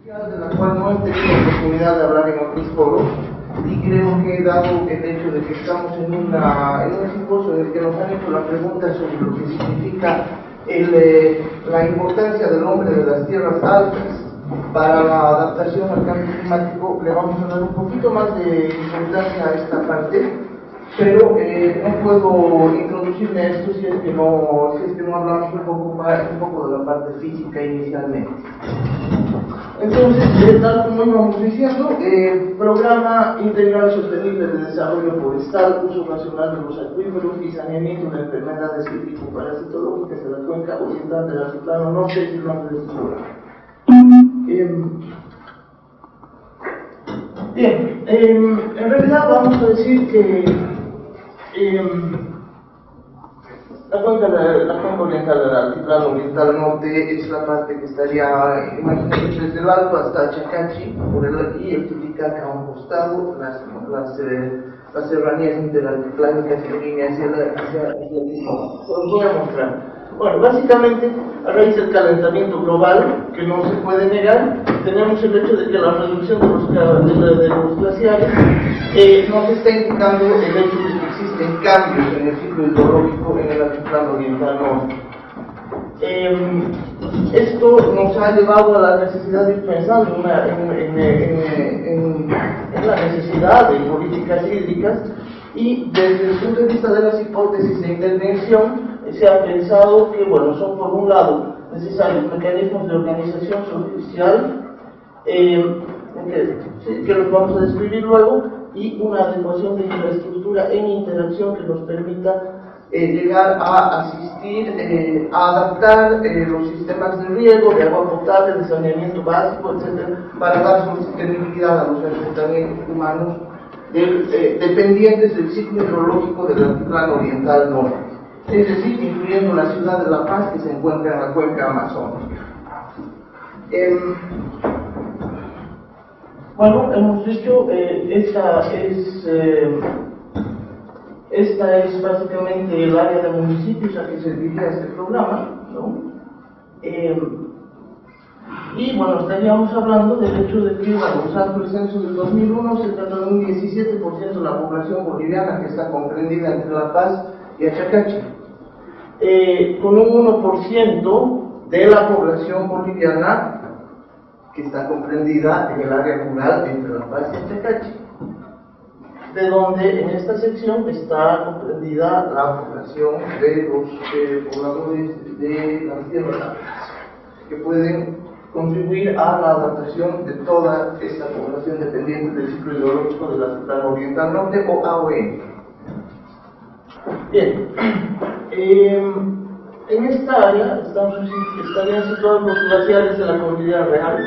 De la cual no he tenido oportunidad de hablar en otros foros, y creo que dado el hecho de que estamos en un simposio en el que nos han hecho la pregunta sobre lo que significa la importancia del hombre de las tierras altas para la adaptación al cambio climático, le vamos a dar un poquito más de importancia a esta parte, pero no puedo introducirme a esto si es que no hablamos un poco de la parte física inicialmente. Entonces, tal como íbamos diciendo, Programa Integral Sostenible de Desarrollo Forestal, uso racional de los acuíferos y saneamiento de enfermedades hídrico-parasitológicas de la cuenca oriental del altiplano norte y el norte de Sonora. Bien, en realidad vamos a decir que la cuenca oriental del altiplano oriental norte es la parte que estaría, imagínense, desde el alto hasta Chacachi, por aquí, el Titicaca a un costado, las serranías interaltiplánicas que vienen hacia el mismo. Os voy a mostrar. Bueno, básicamente, a raíz del calentamiento global, que no se puede negar, tenemos el hecho de que la reducción de los glaciares nos está indicando el hecho de que existen cambios en el ciclo hidrológico en el altiplano oriental norte. Esto nos ha llevado a la necesidad de ir pensando en la necesidad de políticas hídricas, y desde el punto de vista de las hipótesis de intervención se ha pensado que, bueno, son por un lado necesarios mecanismos de organización social que los vamos a describir luego, y una adecuación de infraestructura en interacción que nos permita llegar a asistir, a adaptar los sistemas de riego, de agua potable, de saneamiento básico, etc., para dar sostenibilidad a los asentamientos humanos dependientes del ciclo hidrológico del altiplano oriental norte, es decir, incluyendo la ciudad de La Paz, que se encuentra en la cuenca amazónica. Bueno, hemos dicho, esta es básicamente el área de municipios a que se dirige este programa, ¿no? Y bueno, estaríamos hablando del hecho de que, usando el censo del 2001, se trata de un 17% de la población boliviana que está comprendida entre La Paz y Achacachi, con un 1% de la población boliviana que está comprendida en el área rural entre La Paz y Achacachi, de donde en esta sección está comprendida la población de los pobladores de las tierras altas, que pueden contribuir a la adaptación de toda esta población dependiente del ciclo hidrológico del altiplano oriental norte, o AON. Bien, en esta área estarían situados los glaciares de la cordillera real.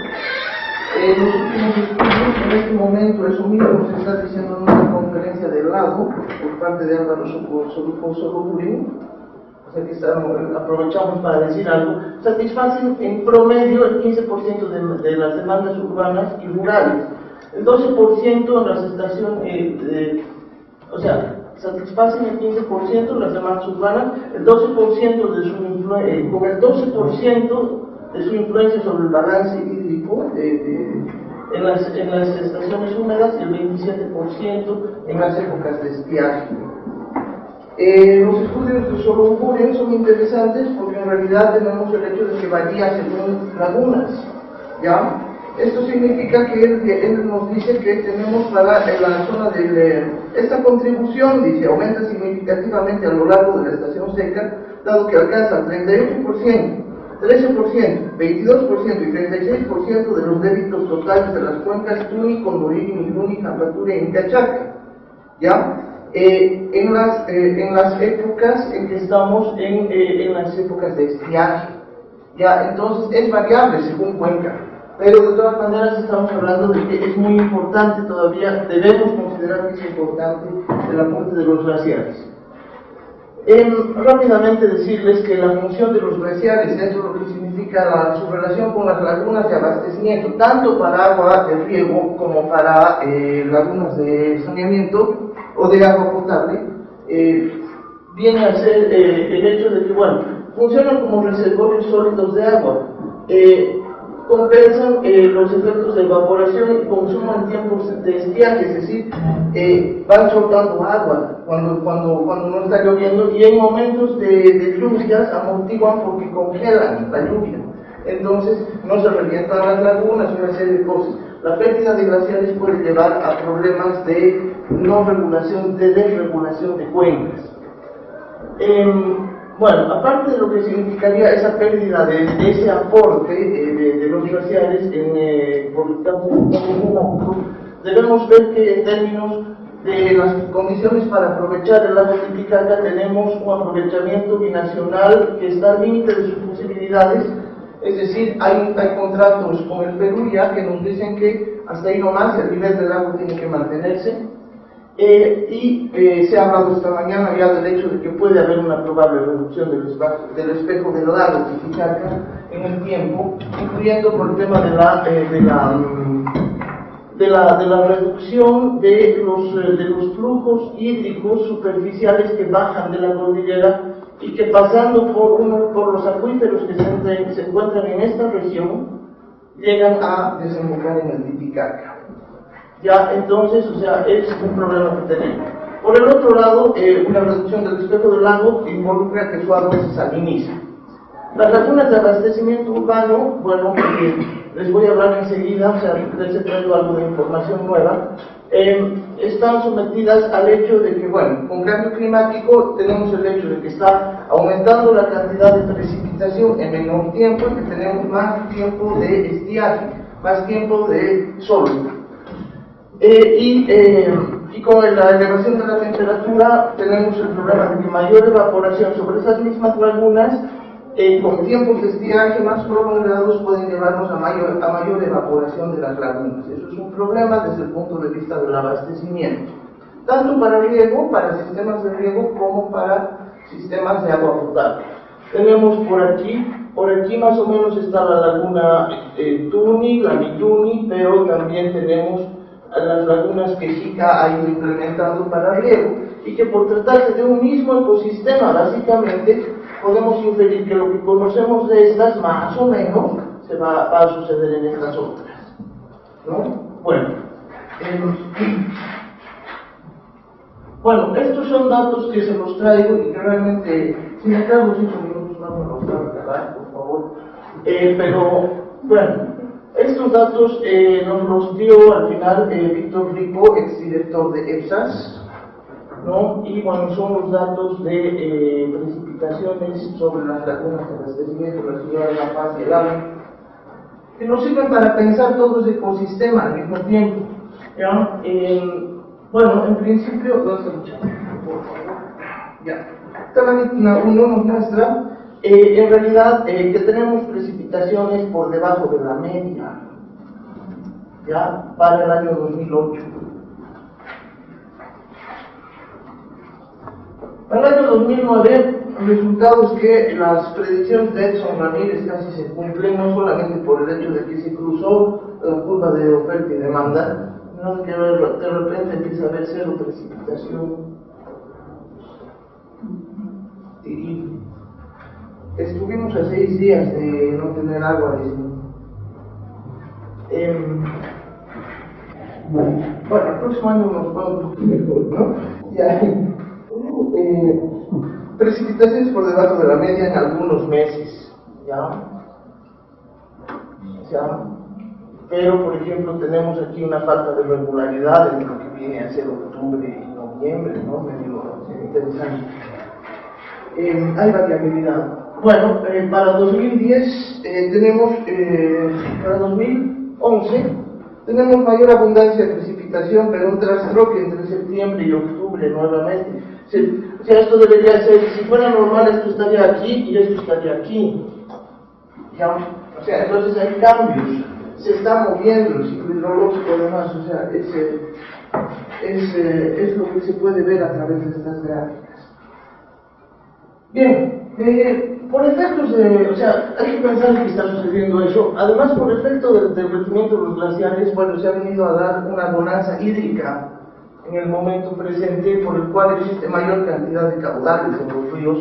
Los últimos estudios, en este momento, eso mismo se está diciendo en una conferencia de lago por parte de Álvaro Soloburin, o sea que aprovechamos para decir algo, satisfacen en promedio el 15% de las demandas urbanas y rurales, el 12% en las estaciones, satisfacen el 15% de las demandas urbanas, el 12% de su influencia, con el 12% de su influencia sobre el balance hídrico en las estaciones húmedas, y el 27% en las épocas de estiaje. Los estudios de Soloburin son interesantes porque en realidad tenemos el hecho de que varía según lagunas, ¿ya? Esto significa que él nos dice que tenemos en la zona esta contribución, dice, aumenta significativamente a lo largo de la estación seca, dado que alcanza el 38%, 13%, 22% y 36% de los débitos totales de las cuencas Tuni, Condorí, Miluni, Jampature y Incachaca, ¿ya? En las épocas en que estamos en las épocas de estiaje, ¿ya? Entonces es variable según cuenca, pero de todas maneras estamos hablando de que es muy importante todavía, debemos considerar que es importante el aporte de los glaciares. Rápidamente decirles que la función de los glaciares es lo que significa su relación con las lagunas de abastecimiento, tanto para agua de riego como para lagunas de saneamiento o de agua potable, viene a ser el hecho de que, bueno, funcionan como reservorios sólidos de agua. compensan los efectos de evaporación y consumo en tiempos de estiaje, es decir, van soltando agua cuando no está lloviendo, y en momentos de lluvias amortiguan porque congelan la lluvia. Entonces no se revientan las lagunas, una serie de cosas. La pérdida de glaciares puede llevar a problemas de no regulación, de desregulación de cuencas. Bueno, aparte de lo que significaría esa pérdida de ese aporte de los glaciares por el cambio climático, debemos ver que en términos de las condiciones para aprovechar el lago Titicaca tenemos un aprovechamiento binacional que está al límite de sus posibilidades. Es decir, hay contratos con el Perú ya que nos dicen que hasta ahí nomás el nivel del lago tiene que mantenerse, se ha hablado esta mañana ya del hecho de que puede haber una probable reducción del espejo del lago Titicaca en el tiempo, incluyendo por el tema de la reducción de los flujos hídricos superficiales que bajan de la cordillera y que pasando por los acuíferos que se encuentran en esta región llegan a desembocar en el Titicaca. Ya, entonces, o sea, es un problema que tenemos. Por el otro lado, una reducción del espejo del lago involucra que su agua se saliniza. Las lagunas de abastecimiento urbano, bueno, les voy a hablar enseguida, o sea, les he traído algo de información nueva, están sometidas al hecho de que, bueno, con cambio climático tenemos el hecho de que está aumentando la cantidad de precipitación en menor tiempo y que tenemos más tiempo de estiaje, más tiempo de sol. Y con la elevación de la temperatura tenemos el problema de que mayor evaporación sobre esas mismas lagunas con tiempos de estiaje más prolongados pueden llevarnos a mayor evaporación de las lagunas. Eso es un problema desde el punto de vista del abastecimiento, tanto para riego, para sistemas de riego, como para sistemas de agua potable. Tenemos por aquí más o menos está la laguna Tuni, la Mituni, pero también tenemos las lagunas que Jica ha ido implementando para riego, y que por tratarse de un mismo ecosistema, básicamente, podemos inferir que lo que conocemos de estas, más o menos, se va a suceder en estas otras, ¿no? Bueno, estos son datos que se los traigo y que realmente, si me quedan los 5 minutos, no me los traigo, por favor. Pero, bueno, estos datos nos los dio al final Víctor Rico, exdirector de EPSAS, ¿no? Y bueno, son los datos de precipitaciones sobre las lagunas de abastecimiento, la ciudad de La Paz y el Ave, que nos sirven para pensar todo ese ecosistema al mismo tiempo, ¿ya? Bueno, en principio, ya, esta lámina 1 nos muestra en realidad que tenemos precipitaciones por debajo de la media, ya, para el año 2008. Para el año 2009, el resultado es que las predicciones de Edson Ramírez casi se cumplen, no solamente por el hecho de que se cruzó la curva de oferta y demanda, sino que de repente empieza a haber cero precipitación. Estuvimos a 6 días de no tener agua. Bueno, el próximo año nos va un poquito mejor, ¿no? Ya. Precipitaciones por debajo de la media en algunos meses, ¿ya? Pero, por ejemplo, tenemos aquí una falta de regularidad en lo que viene a ser octubre y noviembre, ¿no? Medio interesante. Hay variabilidad. Bueno, para 2010 para 2011 tenemos mayor abundancia de precipitación, pero un trastroque entre septiembre y octubre nuevamente. O sea, esto debería ser, si fuera normal, esto estaría aquí y esto estaría aquí. ¿Ya? O sea, entonces hay cambios, se está moviendo el ciclo hidrológico además, o sea, es lo que se puede ver a través de estas gráficas. Bien, por efectos o sea, hay que pensar que está sucediendo eso. Además, por efecto del derretimiento de los glaciares, bueno, se ha venido a dar una bonanza hídrica en el momento presente, por el cual existe mayor cantidad de caudales en los ríos,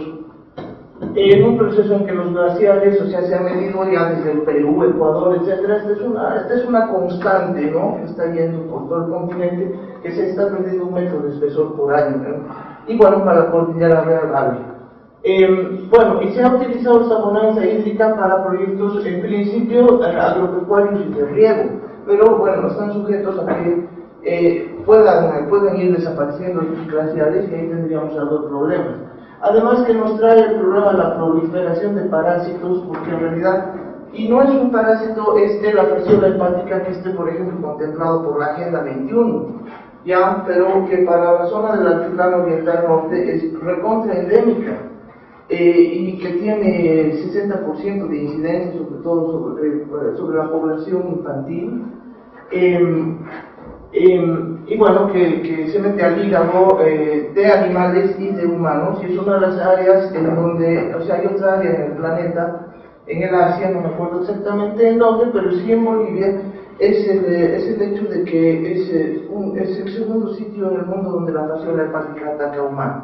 en un proceso en que los glaciares, o sea, se han medido ya desde el Perú, Ecuador, etcétera. Esta es una constante, ¿no?, que está yendo por todo el continente, que se está perdiendo 1 metro de espesor por año, ¿no? Y bueno, para la cordillera Real Ave. Bueno, y se ha utilizado esta bonanza hídrica para proyectos, en principio, agropecuarios y de riego, pero bueno, están sujetos a que puedan ir desapareciendo estos glaciares, y ahí tendríamos algo de problemas. Además que nos trae el problema de la proliferación de parásitos, porque en realidad, y no es un parásito la fasciola hepática que esté, por ejemplo, contemplado por la Agenda 21, ya, pero que para la zona del altiplano oriental norte es recontra endémica, y que tiene 60% de incidencia, sobre todo sobre la población infantil. Y bueno, que se mete al hígado de animales y de humanos, y es una de las áreas en donde, o sea, hay otra área en el planeta, en el Asia, no me acuerdo exactamente en dónde, pero sí en Bolivia, es el hecho de que es el segundo sitio en el mundo donde la fasciola hepática ataca a humanos.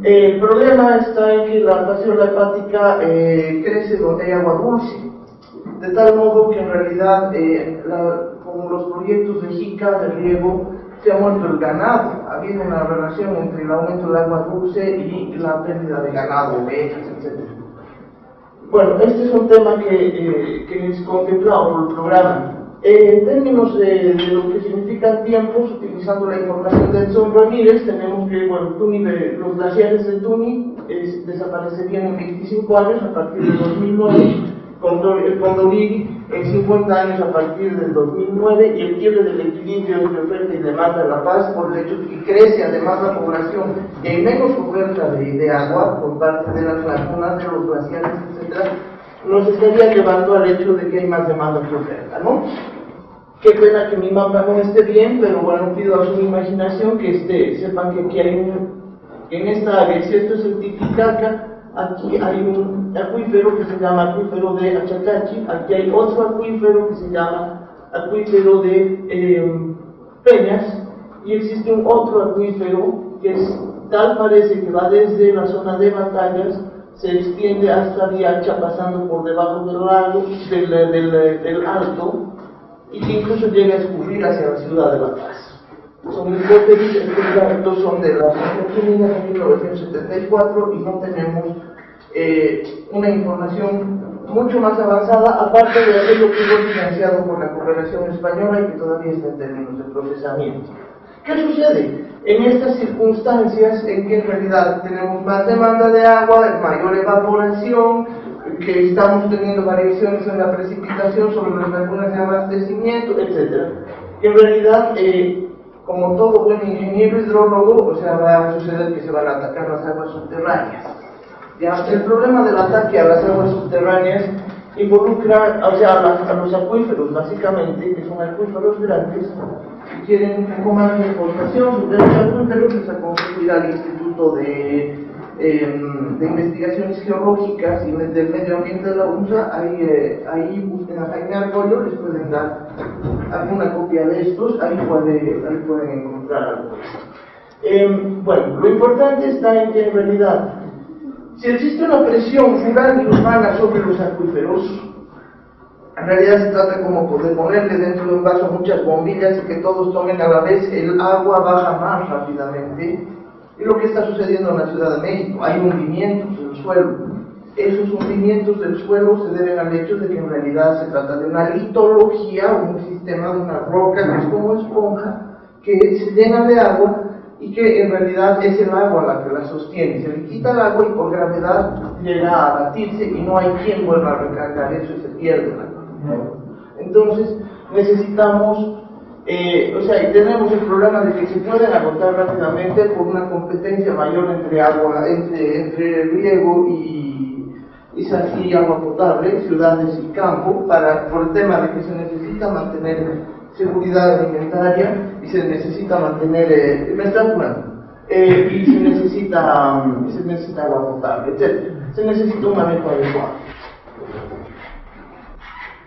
El problema está en que la fasciola hepática crece donde hay agua dulce, de tal modo que en realidad con los proyectos de JICA, de riego, se ha muerto el ganado. Ha habido una relación entre el aumento del agua dulce y la pérdida de ganado, ovejas, etc. Bueno, este es un tema que es contemplado por el programa. En términos de lo que significan tiempos, utilizando la información de Edson Ramírez, tenemos que los glaciares de Tuni desaparecerían en 25 años a partir del 2009, el Condoriri en 50 años a partir del 2009, y el quiebre del equilibrio entre oferta y demanda de La Paz, por el hecho de que crece además la población y hay menos oferta de agua por parte de las lagunas, de los glaciares, etc., nos estaría llevando al hecho de que hay más demanda que oferta, ¿no? Qué pena que mi mapa no esté bien, pero bueno, pido a su imaginación que sepan que aquí hay en esta área, si esto es el Titicaca, aquí hay un acuífero que se llama acuífero de Achacachi, aquí hay otro acuífero que se llama acuífero de Peñas, y existe un otro acuífero que tal parece que va desde la zona de Batallas, se extiende hasta Riacha, pasando por debajo del lago, del alto, y que incluso llega a escurrir hacia la ciudad de La Paz. Son hipótesis, estos datos son de las Naciones Unidas de 1974 y no tenemos una información mucho más avanzada, aparte de aquello que fue financiado por la Cooperación Española y que todavía está en términos de procesamiento. ¿Qué sucede? En estas circunstancias en que en realidad tenemos más demanda de agua, mayor evaporación, que estamos teniendo variaciones en la precipitación sobre las lagunas de abastecimiento, etc. En realidad, como todo buen ingeniero hidrólogo, o sea, va a suceder que se van a atacar las aguas subterráneas. Ya, el problema del ataque a las aguas subterráneas involucra, o sea, a los acuíferos, básicamente, que son acuíferos grandes, que quieren un poco más de información sobre los acuíferos, les aconsejo al Instituto de Investigaciones Geológicas y del Medio Ambiente de la UNSA, ahí busquen a Jaime Arroyo, les pueden dar alguna copia de estos, ahí pueden encontrar algo. Bueno, lo importante está en que en realidad, si existe una presión rural y urbana sobre los acuíferos, en realidad se trata como de ponerle dentro de un vaso muchas bombillas y que todos tomen a la vez, el agua baja más rápidamente. Y lo que está sucediendo en la Ciudad de México, hay hundimientos del suelo. Esos hundimientos del suelo se deben al hecho de que en realidad se trata de una litología, un sistema de una roca que es como esponja, que se llena de agua y que en realidad es el agua la que la sostiene. Se le quita el agua y por gravedad llega a abatirse y no hay quien vuelva a recargar eso y se pierde la agua. Entonces necesitamos, y tenemos el problema de que se pueden agotar rápidamente por una competencia mayor entre riego y agua potable, ciudades y campo, por el tema de que se necesita mantener seguridad alimentaria y se necesita mantener, y se necesita agua potable, etc. Se necesita un manejo adecuado.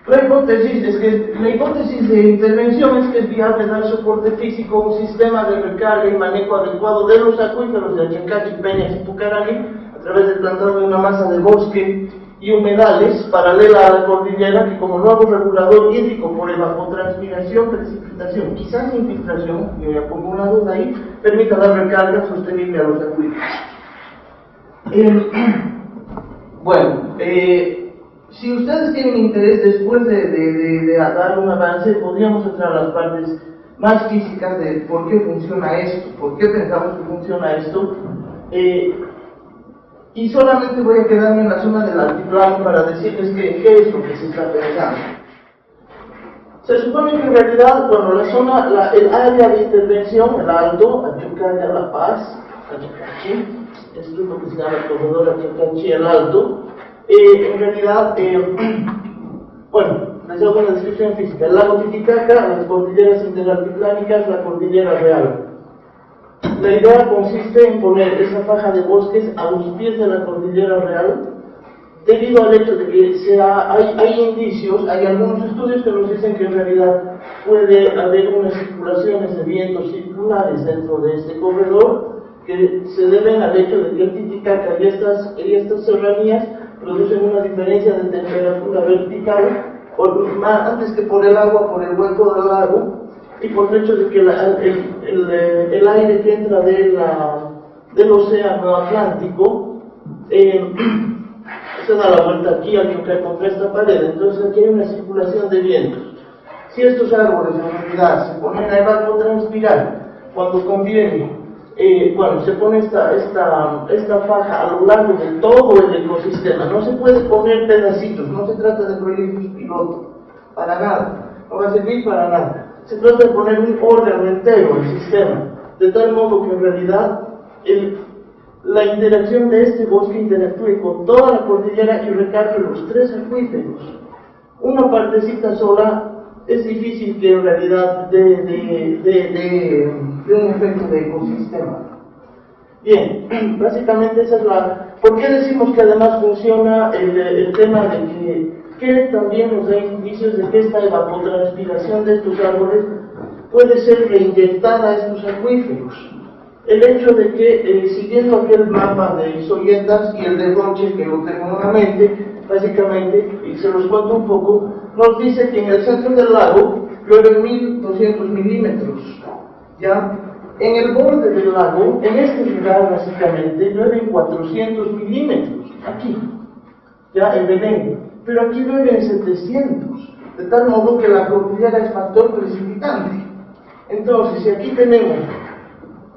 La hipótesis de intervención es que es viable dar soporte físico a un sistema de recarga y manejo adecuado de los acuíferos de Achacachi, Peñas y Pucarani a través del plantado de una masa de bosque y humedales paralela a la cordillera que como nuevo regulador hídrico por evapotranspiración, precipitación, quizás infiltración, yo ya pongo una duda ahí, permita la recarga sostenible a los acuíferos. Bueno, si ustedes tienen interés después de dar un avance, podríamos entrar a las partes más físicas de por qué funciona esto, por qué pensamos que funciona esto. Y solamente voy a quedarme en la zona del altiplano para decirles qué es lo que se está pensando. Se supone que en realidad, bueno, la zona, el área de intervención, el Alto, Achocaya, La Paz, Achacachi, esto es lo que se llama el corredor Achacachi, el Alto, en realidad, bueno, les hago una descripción física. El lago Titicaca, las cordilleras interaltiplánicas, la cordillera real. La idea consiste en poner esa faja de bosques a los pies de la cordillera real, debido al hecho de que hay indicios, hay algunos estudios que nos dicen que en realidad puede haber unas circulaciones de vientos circulares dentro de este corredor que se deben al hecho de que el Titicaca y estas serranías producen una diferencia de temperatura vertical, antes que por el agua, por el hueco del lago, y por el hecho de que el aire que entra del océano Atlántico se da la vuelta aquí al chocar contra esta pared, entonces aquí hay una circulación de vientos. Si estos árboles en realidad se ponen a evapotranspirar cuando conviene, bueno, se pone esta faja a lo largo de todo el ecosistema, no se puede poner pedacitos, no se trata de proyectos piloto, para nada, no va a servir para nada. Se trata de poner un órgano entero al sistema, de tal modo que en realidad la interacción de este bosque interactúe con toda la cordillera y recargue los tres acuíferos. Una partecita sola es difícil que en realidad dé un efecto de ecosistema. Bien, básicamente esa es ¿por qué decimos que además funciona el tema de que también nos da indicios de que esta evapotranspiración de estos árboles puede ser reinyectada a estos acuíferos? El hecho de que, siguiendo aquel mapa de Solletas y el de Roche, que lo tengo nuevamente, básicamente, y se los cuento un poco, nos dice que en el centro del lago llueve 1200 milímetros, ¿ya? En el borde del lago, en este lugar básicamente, llueven 400 milímetros, aquí, ya en Belén. Pero aquí llueven 700, de tal modo que la cordillera es factor precipitante. Entonces, si aquí tenemos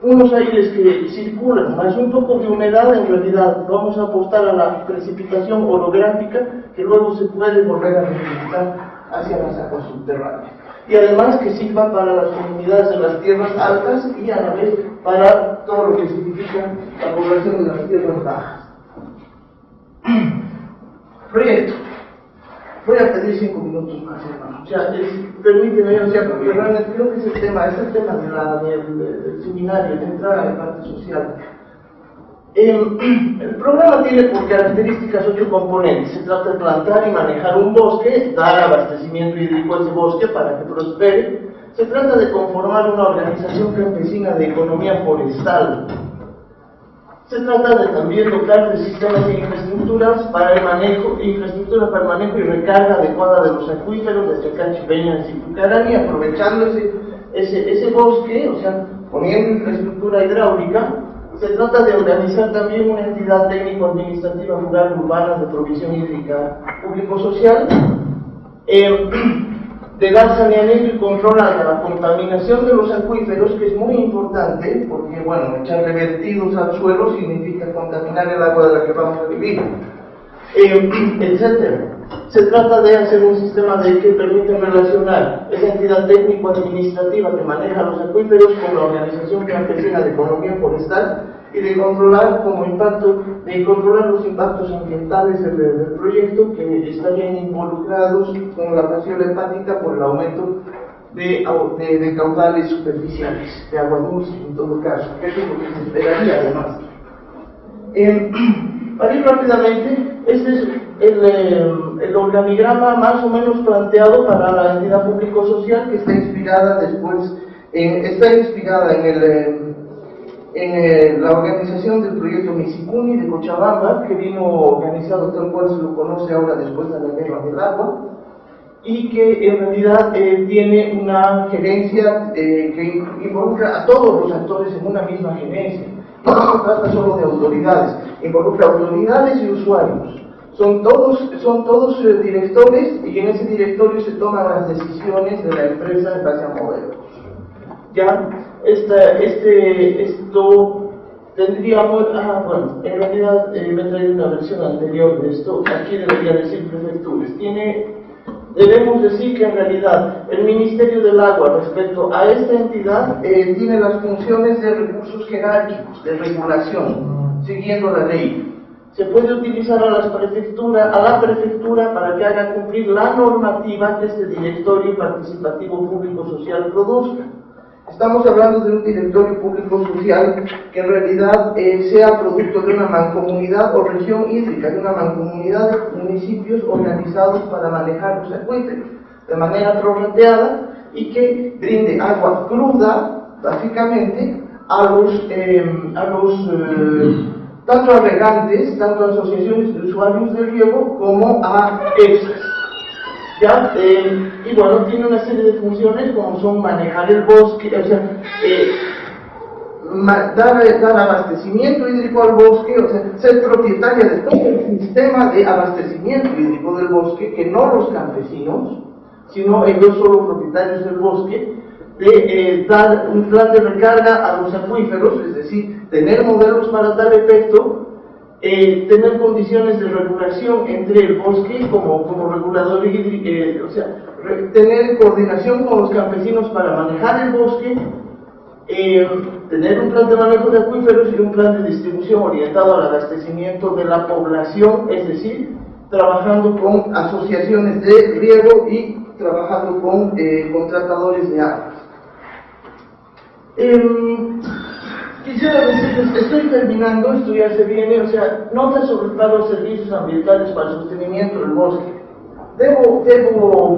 unos aires que circulan, más un poco de humedad, en realidad vamos a apostar a la precipitación orográfica que luego se puede volver a precipitar hacia las aguas subterráneas. Y además que sirva para las comunidades de las tierras altas y a la vez para todo lo que significa la población de las tierras bajas. Proyecto. Voy a pedir 5 minutos más, hermano. O sea, permíteme, o sea, porque realmente creo que es el tema del seminario, de entrar a la parte social. El programa tiene por características 8 componentes. Se trata de plantar y manejar un bosque, dar abastecimiento hídrico a ese bosque para que prospere. Se trata de conformar una organización campesina de economía forestal. Se trata de también dotar de sistemas de infraestructuras para el manejo y recarga adecuada de los acuíferos de Achacachi, Peñas y Pucarani, aprovechando ese bosque, o sea, poniendo infraestructura hidráulica. Se trata de organizar también una entidad técnico-administrativa rural urbana de provisión hídrica público-social, de dar saneamiento y control a la contaminación de los acuíferos, que es muy importante, porque, bueno, echarle vertidos al suelo significa contaminar el agua de la que vamos a vivir, etc. Se trata de hacer un sistema que permite relacionar esa entidad técnico-administrativa que maneja los acuíferos con la Organización Campesina de Economía Forestal y de controlar los impactos ambientales del proyecto, que estarían involucrados con la pasión empática por el aumento de caudales superficiales, de agua dulce en todo caso, que eso es lo que se esperaría además. Para ir rápidamente, este es el organigrama más o menos planteado para la entidad público-social, que está inspirada en en la organización del proyecto Misicuni de Cochabamba, que vino organizado tal cual se lo conoce ahora después de la Guerra del Agua, y que en realidad tiene una gerencia que involucra a todos los actores en una misma gerencia. Y no se trata solo de autoridades, involucra autoridades y usuarios. Son todos directores, y en ese directorio se toman las decisiones de la empresa en base a modelos. Ya, esto tendríamos, bueno, en realidad me he traído una versión anterior de esto, aquí debería decir prefecturas. Debemos decir que en realidad el Ministerio del Agua respecto a esta entidad tiene las funciones de recursos jerárquicos, de regulación, siguiendo la ley. Se puede utilizar a la prefectura para que haga cumplir la normativa que este directorio participativo público social produzca. Estamos hablando de un directorio público social que en realidad sea producto de una mancomunidad o región hídrica, de una mancomunidad de municipios organizados para manejar los acuíferos de manera prorrateada y que brinde agua cruda, básicamente, tanto a regantes, tanto a asociaciones de usuarios de riego como a EPSAs. ¿Ya? Y bueno, tiene una serie de funciones como son manejar el bosque, o sea, dar abastecimiento hídrico al bosque, o sea, ser propietaria de todo el sistema de abastecimiento hídrico del bosque, que no los campesinos, sino ellos son los propietarios del bosque, de dar un plan de recarga a los acuíferos, es decir, tener modelos para tal efecto, tener condiciones de regulación entre el bosque como regulador hídrico, o sea, tener coordinación con los campesinos para manejar el bosque, tener un plan de manejo de acuíferos y un plan de distribución orientado al abastecimiento de la población, es decir, trabajando con asociaciones de riego y trabajando con contratadores de aguas. Quisiera decirles, estoy terminando, esto ya se viene, o sea, notas sobre los servicios ambientales para el sostenimiento del bosque. Debo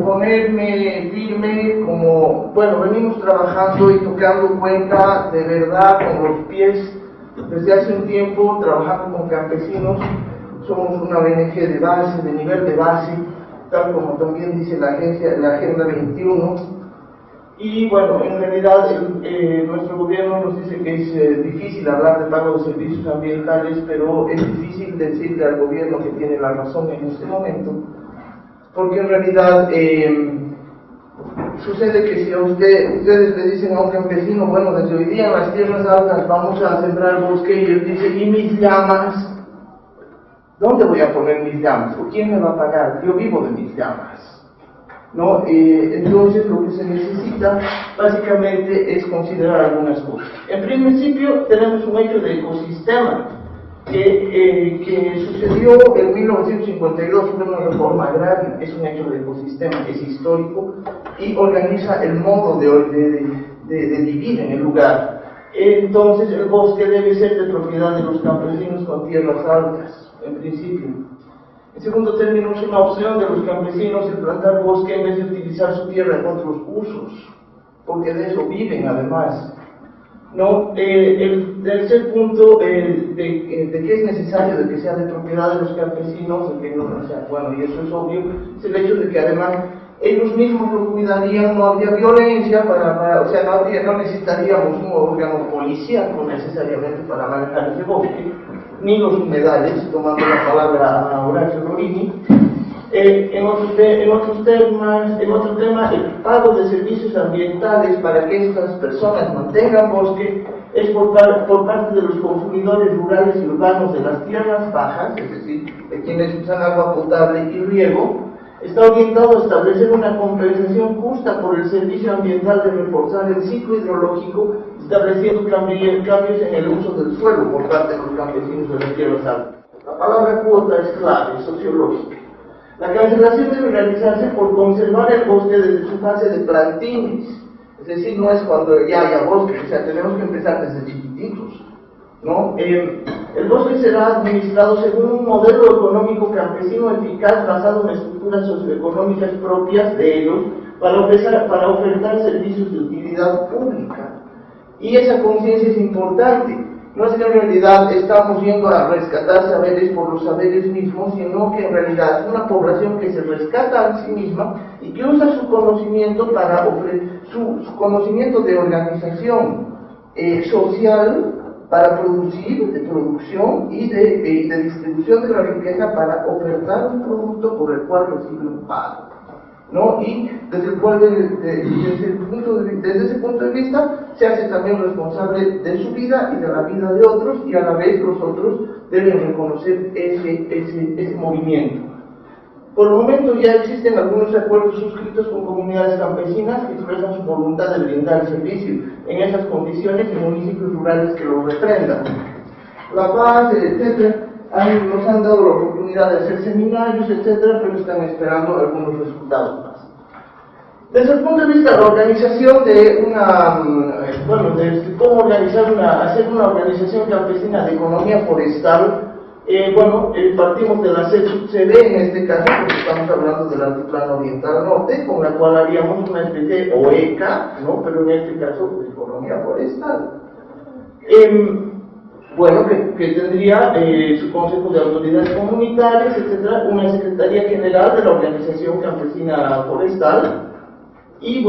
ponerme firme como, bueno, venimos trabajando y tocando cuenta de verdad con los pies desde hace un tiempo, trabajando con campesinos. Somos una ONG de base, de nivel de base, tal como también dice la Agenda 21. Y bueno, en realidad nuestro gobierno nos dice que es difícil hablar de pago de servicios ambientales, pero es difícil decirle al gobierno que tiene la razón en este momento, porque en realidad sucede que si ustedes le dicen a un campesino, bueno, desde hoy día en las tierras altas vamos a sembrar bosque, y él dice, ¿y mis llamas? ¿Dónde voy a poner mis llamas? ¿O quién me va a pagar? Yo vivo de mis llamas, ¿no? Entonces lo que se necesita básicamente es considerar algunas cosas. En principio tenemos un hecho de ecosistema que sucedió en 1952, fue una reforma agraria, es un hecho de ecosistema, es histórico y organiza el modo de vivir en el lugar. Entonces el bosque debe ser de propiedad de los campesinos con tierras altas, en principio. En segundo término, es una opción de los campesinos el plantar bosque en vez de utilizar su tierra en otros usos, porque de eso viven además. ¿No? El tercer punto de que es necesario de que sea de propiedad de los campesinos, de que no, o sea, bueno, y eso es obvio, es el hecho de que además ellos mismos lo cuidarían, no habría violencia, o sea, no necesitaríamos un órgano policíaco necesariamente para manejar ese bosque, ni los humedales, tomando la palabra a Horacio Rorini. En otro tema, el pago de servicios ambientales para que estas personas mantengan bosque es por parte de los consumidores rurales y urbanos de las tierras bajas, es decir, de quienes usan agua potable y riego. Está orientado a establecer una compensación justa por el servicio ambiental de reforzar el ciclo hidrológico, estableciendo cambios en el uso del suelo por parte de los campesinos de las tierras altas. La palabra cuota es clave, sociológica. La cancelación debe realizarse por conservar el bosque desde su fase de plantines, es decir, no es cuando ya haya bosque, o sea, tenemos que empezar desde chiquititos, ¿no? El bosque será administrado según un modelo económico campesino eficaz basado en estructuras socioeconómicas propias de ellos para ofertar servicios de utilidad pública. Y esa conciencia es importante. no es que en realidad estamos yendo a rescatar saberes por los saberes mismos, sino que en realidad es una población que se rescata a sí misma y que usa su conocimiento para su conocimiento de organización social para producir, de producción y de distribución de la riqueza para ofertar un producto por el cual recibe un pago, ¿no? Y desde ese punto de vista se hace también responsable de su vida y de la vida de otros, y a la vez los otros deben reconocer ese movimiento. Por el momento ya existen algunos acuerdos suscritos con comunidades campesinas que expresan su voluntad de brindar servicio en esas condiciones en municipios rurales que lo reprendan. La Paz, etc., nos han dado la oportunidad de hacer seminarios, etcétera, pero están esperando algunos resultados más. Desde el punto de vista de la organización de de cómo hacer una organización campesina de economía forestal, partimos de la CED en este caso, porque estamos hablando del Altiplano Oriental Norte, con la cual haríamos una especie de OECA, ¿no? Pero en este caso, de economía forestal. Que tendría su consejo de autoridades comunitarias, etcétera, una Secretaría General de la Organización Campesina Forestal, y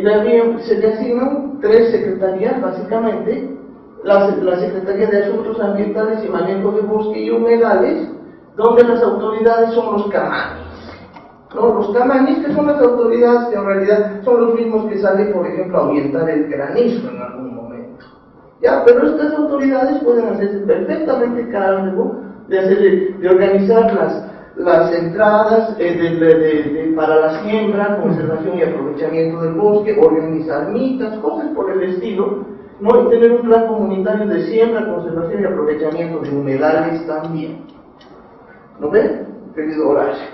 también se le asignan 3 secretarías, básicamente: la Secretaría de Asuntos Ambientales y Manejo de Bosque y Humedales, donde las autoridades son los camanis, ¿no? Los camanis, que son las autoridades que en realidad son los mismos que salen, por ejemplo, a ahuyentar el granizo en algún momento, ¿ya? Pero estas autoridades pueden hacerse perfectamente cargo de organizar las entradas para la siembra, conservación y aprovechamiento del bosque, organizar mitas, cosas por el estilo, ¿no? Y tener un plan comunitario de siembra, conservación y aprovechamiento de humedales también. ¿No ven, querido Horacio?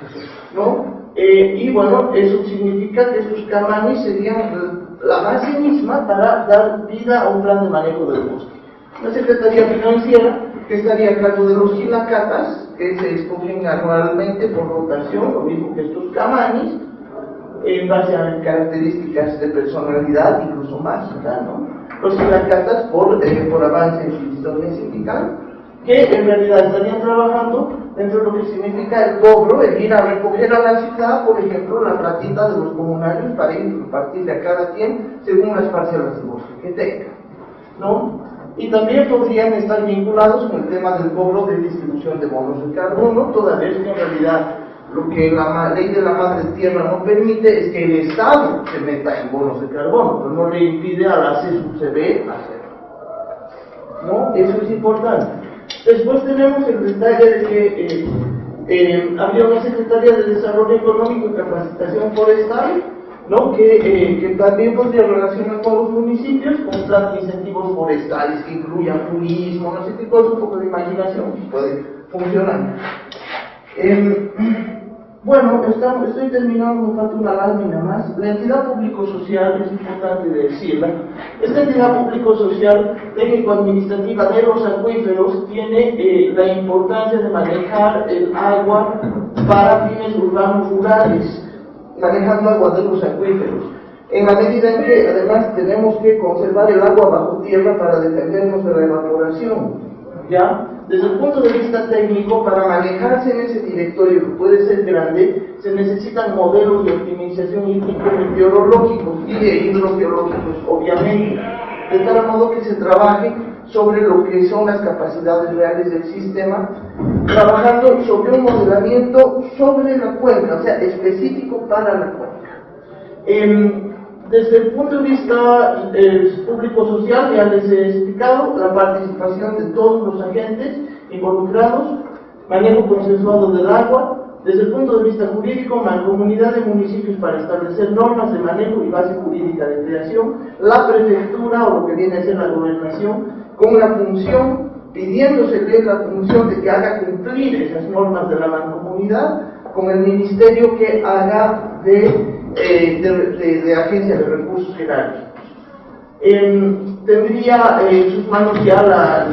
¿No? Eso significa que estos camanis serían la base misma para dar vida a un plan de manejo del bosque. La Secretaría Financiera, que estaría a cargo de los gilacatas, que se escogen anualmente por rotación, lo mismo que estos camanis, en base a características de personalidad, incluso mágica, ¿no? Los gilacatas por avance en su historia sindical, que en realidad estarían trabajando dentro de lo que significa el cobro, el ir a recoger a la ciudad, por ejemplo, la platita de los comunarios para ir a repartirle a cada quien según las parcelas de bosque que tenga, ¿no? Y también podrían estar vinculados con el tema del cobro de distribución de bonos de carbono, toda vez que en realidad lo que la ley de la madre tierra no permite es que el Estado se meta en bonos de carbono, pero no le impide a la CSUCB hacerlo, ¿no? Eso es importante. Después tenemos el detalle de que habría una Secretaría de Desarrollo Económico y Capacitación Forestal, ¿no? Que también podría relacionar con los municipios con plan de incentivos forestales que incluyan turismo, no sé qué cosa, un poco de imaginación que puede funcionar. Estoy terminando, me falta una lámina más. La entidad público-social, es importante decirla, esta entidad público-social técnico-administrativa de los acuíferos tiene la importancia de manejar el agua para fines urbanos rurales, manejando agua de los acuíferos, en la medida en que además tenemos que conservar el agua bajo tierra para defendernos de la evaporación, ¿ya? Desde el punto de vista técnico, para manejarse en ese directorio que puede ser grande, se necesitan modelos de optimización hídrico-meteorológicos y de hidrogeológicos, obviamente, de tal modo que se trabaje sobre lo que son las capacidades reales del sistema, trabajando sobre un modelamiento sobre la cuenca, o sea, específico para la cuenca. Desde el punto de vista público-social, ya les he explicado la participación de todos los agentes involucrados, manejo consensuado del agua. Desde el punto de vista jurídico, mancomunidad de municipios para establecer normas de manejo y base jurídica de creación, la prefectura o lo que viene a ser la gobernación, con la función, pidiéndosele la función de que haga cumplir esas normas de la mancomunidad, con el ministerio que haga de agencia de recursos gerálicos. Tendría en sus manos ya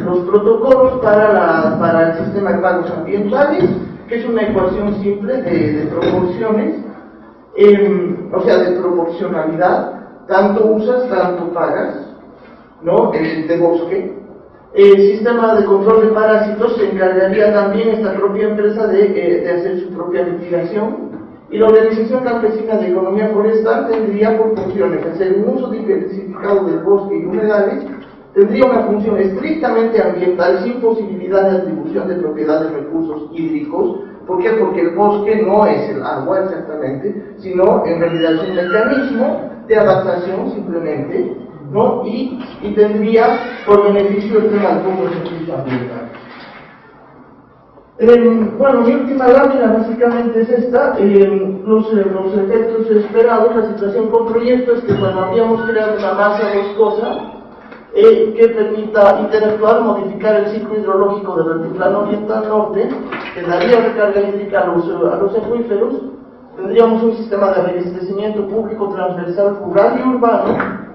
los protocolos para el sistema de pagos ambientales, que es una ecuación simple de proporciones, o sea, de proporcionalidad, tanto usas, tanto pagas, ¿no? De bosque. El sistema de control de parásitos se encargaría también esta propia empresa de hacer su propia mitigación, y la Organización Campesina de Economía Forestal tendría por funciones hacer un uso diversificado del bosque y humedales, tendría una función estrictamente ambiental sin posibilidad de atribución de propiedades de recursos hídricos. ¿Por qué? Porque el bosque no es el agua exactamente, sino en realidad es un mecanismo de adaptación simplemente, ¿no? Y tendría por beneficio el tema del fondo de servicio ambiental. Bueno, mi última lámina básicamente es esta. Los efectos esperados, la situación con proyecto es que, bueno, habíamos creado una masa boscosa que permita interactuar, modificar el ciclo hidrológico del altiplano oriental norte, que daría recarga hídrica a los acuíferos. Tendríamos un sistema de abastecimiento público transversal rural y urbano,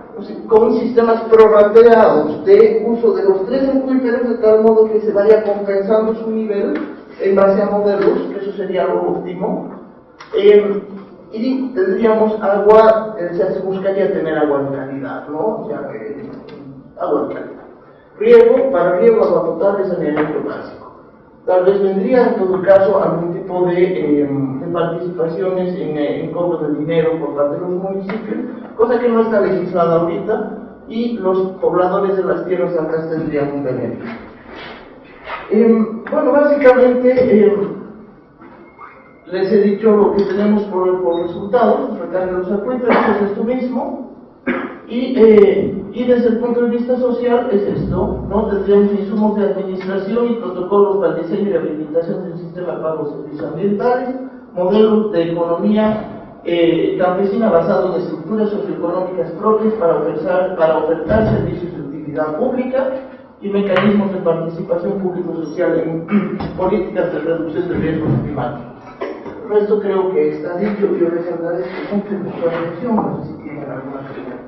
con sistemas prorrateados de uso de los tres acuíferos, de tal modo que se vaya compensando su nivel en base a modelos, que eso sería lo óptimo. Y tendríamos agua, se buscaría tener agua de calidad, ¿no? O sea, agua de calidad. Riego, para riego, agua potable, saneamiento básico. Tal vez vendría en todo caso algún tipo de participaciones en cobro de dinero por parte de los municipios, cosa que no está legislada ahorita, y los pobladores de las tierras altas tendrían un beneficio. Bueno, básicamente les he dicho lo que tenemos por resultados, recarga de los acuíferos, es esto mismo. Y desde el punto de vista social es esto, ¿no? Tendríamos insumos de administración y protocolos para el diseño y rehabilitación del sistema de pagos de servicios ambientales, modelos de economía campesina basados en estructuras socioeconómicas propias para ofertar servicios de utilidad pública y mecanismos de participación público-social en políticas de reducción de riesgos climáticos. Por esto creo que está dicho. Yo les agradezco mucho por su atención. No sé si tienen alguna pregunta.